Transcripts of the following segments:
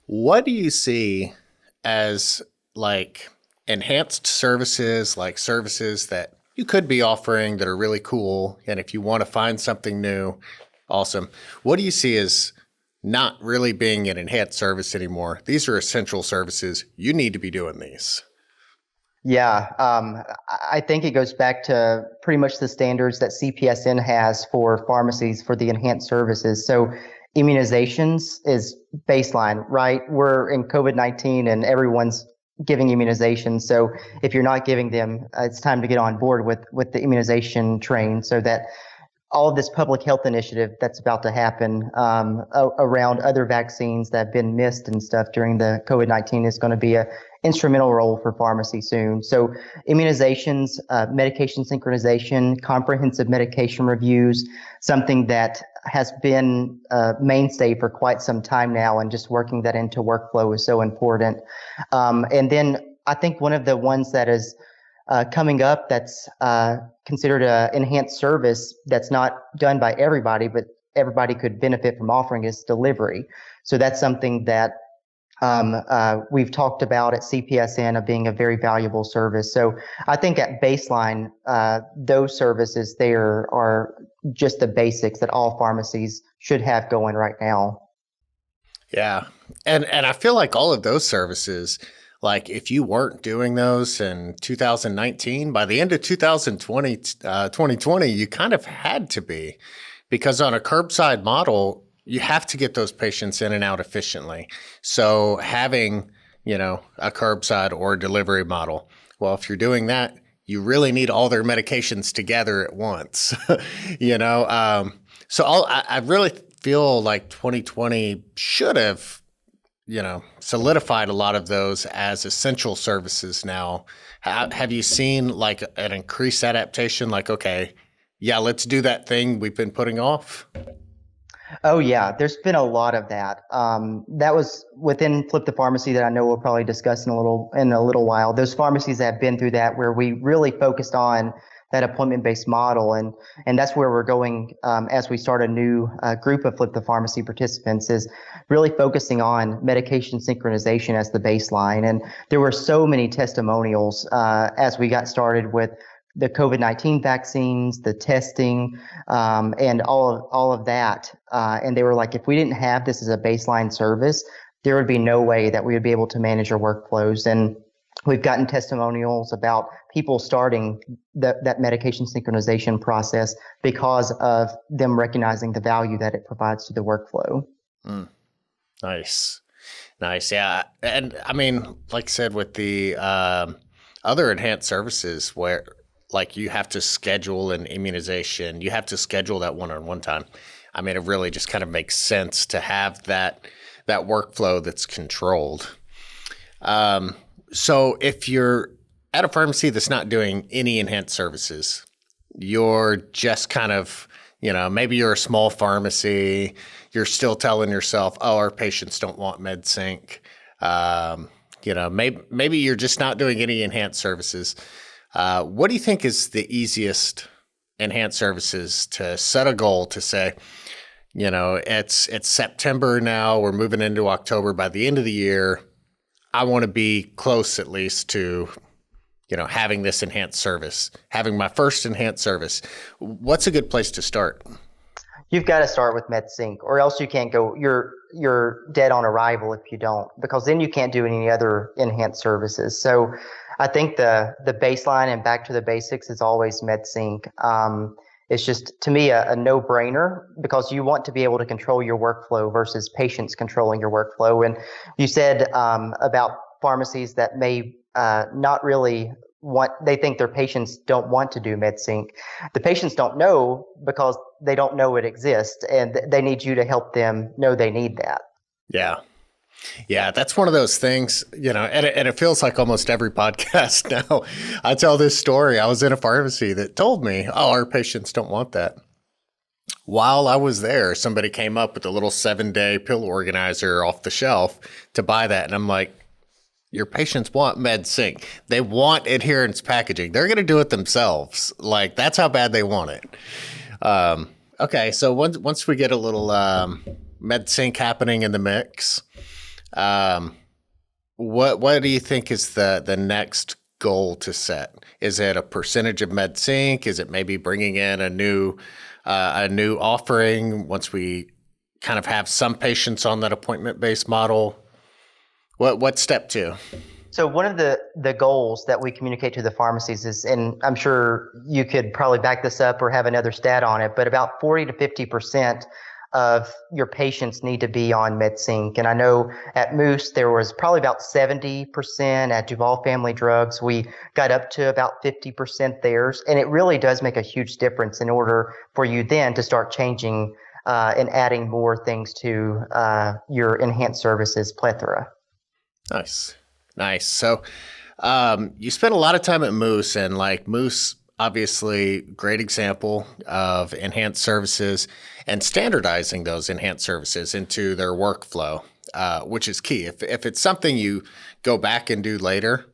What do you see as like enhanced services, like services that you could be offering that are really cool? And if you want to find something new, awesome. What do you see as not really being an enhanced service anymore? These are essential services. You need to be doing these. Yeah, I think it goes back to pretty much the standards that CPESN has for pharmacies for the enhanced services. So immunizations is baseline, right? We're in COVID-19 and everyone's giving immunizations. So if you're not giving them, it's time to get on board with the immunization train so that all of this public health initiative that's about to happen around other vaccines that have been missed and stuff during the COVID-19 is going to be a instrumental role for pharmacy soon. So immunizations, medication synchronization, comprehensive medication reviews, something that has been a mainstay for quite some time now, and just working that into workflow is so important. And then I think one of the ones that is coming up that's considered an enhanced service that's not done by everybody, but everybody could benefit from offering is delivery. So that's something that we've talked about at CPESN of being a very valuable service. So I think at baseline, those services there are just the basics that all pharmacies should have going right now. Yeah. And I feel like all of those services, like if you weren't doing those in 2019, by the end of 2020, you kind of had to be, because on a curbside model, you have to get those patients in and out efficiently. So having, a curbside or delivery model, well, if you're doing that, you really need all their medications together at once, So I really feel like 2020 should have solidified a lot of those as essential services now. Have you seen like an increased adaptation? Like, okay, yeah, let's do that thing we've been putting off? Oh yeah, there's been a lot of that. That was within Flip the Pharmacy that I know we'll probably discuss in a little while. Those pharmacies that have been through that, where we really focused on that appointment-based model, and that's where we're going as we start a new group of Flip the Pharmacy participants, is really focusing on medication synchronization as the baseline. And there were so many testimonials as we got started with the COVID-19 vaccines, the testing, and all of that. And they were like, if we didn't have this as a baseline service, there would be no way that we would be able to manage our workflows. And we've gotten testimonials about people starting that medication synchronization process because of them recognizing the value that it provides to the workflow. Mm. Nice. Yeah. And I mean, like I said, with the other enhanced services where like you have to schedule an immunization, you have to schedule that one-on-one time. I mean, it really just kind of makes sense to have that workflow that's controlled. So if you're at a pharmacy that's not doing any enhanced services, you're just kind of, maybe you're a small pharmacy, you're still telling yourself, oh, our patients don't want MedSync. Maybe you're just not doing any enhanced services. What do you think is the easiest enhanced services to set a goal to say, it's September now, we're moving into October, by the end of the year, I want to be close at least to, having this enhanced service, having my first enhanced service. What's a good place to start? You've got to start with MedSync, or else you can't go. You're dead on arrival if you don't, because then you can't do any other enhanced services. So I think the baseline and back to the basics is always MedSync. It's just, to me, a no-brainer, because you want to be able to control your workflow versus patients controlling your workflow. And you said about pharmacies that may not really they think their patients don't want to do MedSync. The patients don't know because they don't know it exists, and they need you to help them know they need that. Yeah. Yeah, that's one of those things, and it feels like almost every podcast now. I tell this story. I was in a pharmacy that told me, oh, our patients don't want that. While I was there, somebody came up with a little 7-day pill organizer off the shelf to buy that. And I'm like, your patients want MedSync. They want adherence packaging. They're going to do it themselves. Like, that's how bad they want it. Okay, so once we get a little MedSync happening in the mix. What do you think is the next goal to set? Is it a percentage of MedSync? Is it maybe bringing in a new offering once we kind of have some patients on that appointment-based model? What's step 2? So one of the goals that we communicate to the pharmacies is, and I'm sure you could probably back this up or have another stat on it, but about 40 to 50% of your patients need to be on MedSync. And I know at Moose, there was probably about 70%. At Duval Family Drugs, we got up to about 50% theirs. And it really does make a huge difference in order for you then to start changing and adding more things to your enhanced services plethora. Nice. So you spent a lot of time at Moose, and like Moose, obviously great example of enhanced services and standardizing those enhanced services into their workflow, which is key. If it's something you go back and do later,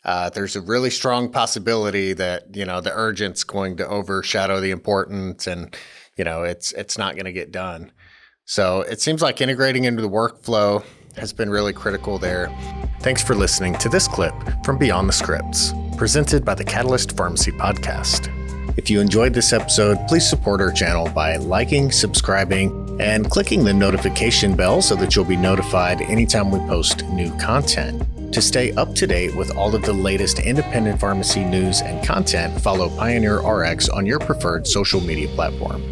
there's a really strong possibility that, the urgent's going to overshadow the important, and, it's not going to get done. So it seems like integrating into the workflow has been really critical there. Thanks for listening to this clip from Beyond the Scripts, presented by the Catalyst Pharmacy Podcast. If you enjoyed this episode, please support our channel by liking, subscribing, and clicking the notification bell so that you'll be notified anytime we post new content. To stay up to date with all of the latest independent pharmacy news and content, follow PioneerRx on your preferred social media platform.